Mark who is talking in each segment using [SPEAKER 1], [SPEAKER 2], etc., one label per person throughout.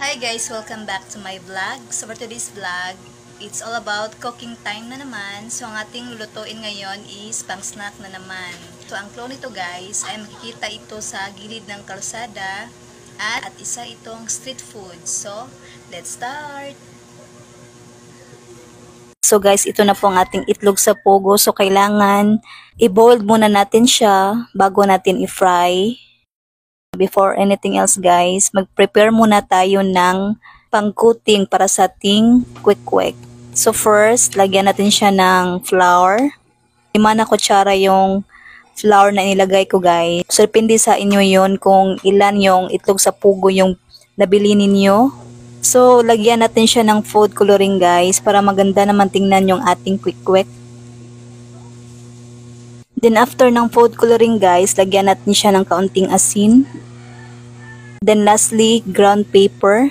[SPEAKER 1] Hi guys! Welcome back to my vlog. So for today's vlog, it's all about cooking time na naman. So ang ating lulutuin ngayon is pang snack na naman. So ang clue nito guys ay makikita ito sa gilid ng kalsada at isa itong street food. So let's start! So guys, ito na po ang ating itlog sa pugo. So kailangan i-boil muna natin siya bago natin i-fry. Before anything else guys, mag-prepare muna tayo ng pang-coating para sa ating quick. So first, lagyan natin siya ng flour. 5 na kutsara yung flour na nilagay ko guys. So depende sa inyo yon kung ilan yung itlog sa pugo yung nabili ninyo. So lagyan natin siya ng food coloring guys para maganda naman tingnan yung ating quick. Then after ng food coloring guys, lagyan natin siya ng kaunting asin. Then lastly, ground paper.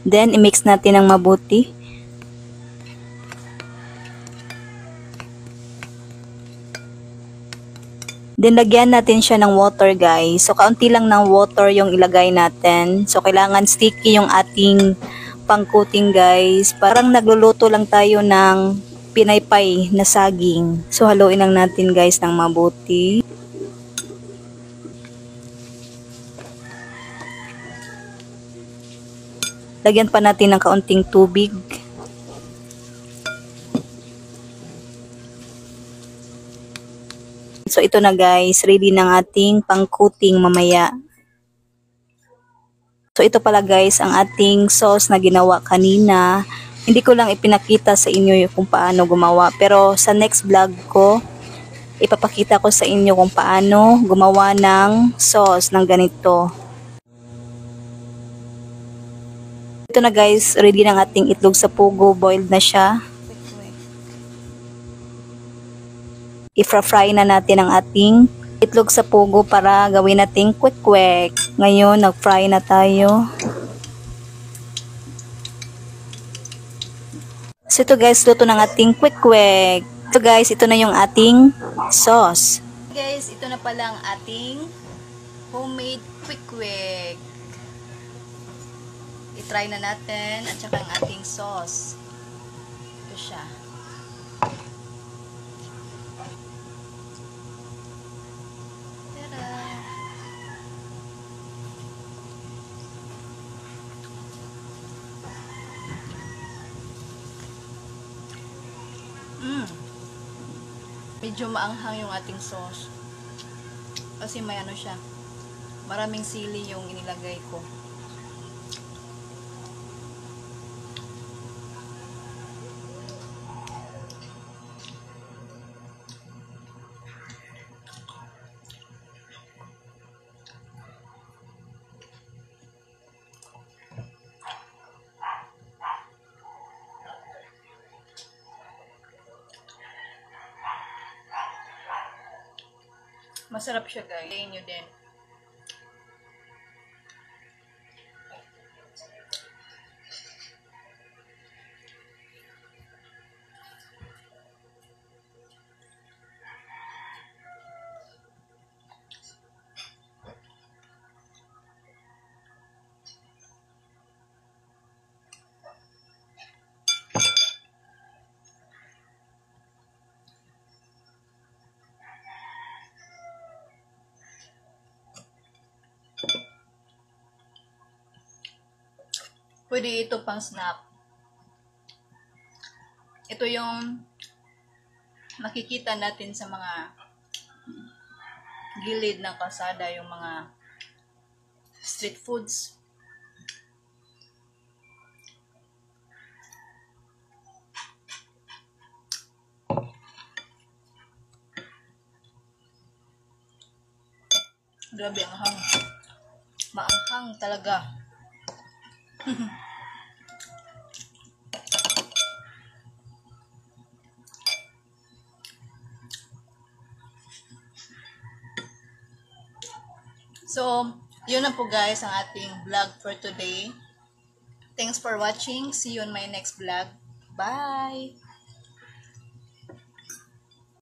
[SPEAKER 1] Then i-mix natin ng mabuti. Then lagyan natin siya ng water guys. So kaunti lang ng water yung ilagay natin. So kailangan sticky yung ating pang-coating guys. Parang nagluluto lang tayo ng pinaypay na saging. So haluin lang natin guys ng mabuti. Lagyan pa natin ng kaunting tubig. So ito na guys, ready ng ating pang-coating mamaya. So ito pala guys ang ating sauce na ginawa kanina. Hindi ko lang ipinakita sa inyo kung paano gumawa. Pero sa next vlog ko, ipapakita ko sa inyo kung paano gumawa ng sauce ng ganito. Ito na guys, ready ng ating itlog sa pugo. Boiled na siya. I-fry na natin ang ating itlog sa pugo para gawin nating quick. Ngayon, nag-fry na tayo. So ito guys, luto ng ating quick. So guys, ito na yung ating sauce. Guys, ito na pala ang ating homemade quick. I-try na natin at saka ang ating sauce. Ito siya. Medyo maanghang yung ating sauce. Kasi may ano siya. Maraming sili yung inilagay ko. Masarap siya guys. Try nyo din. Pwede ito pang snack. Ito yung makikita natin sa mga gilid ng kalsada, yung mga street foods. Grabe ang hang. Maanghang talaga. So, yun na po guys ang ating vlog for today. Thanks for watching. See you on my next vlog. Bye!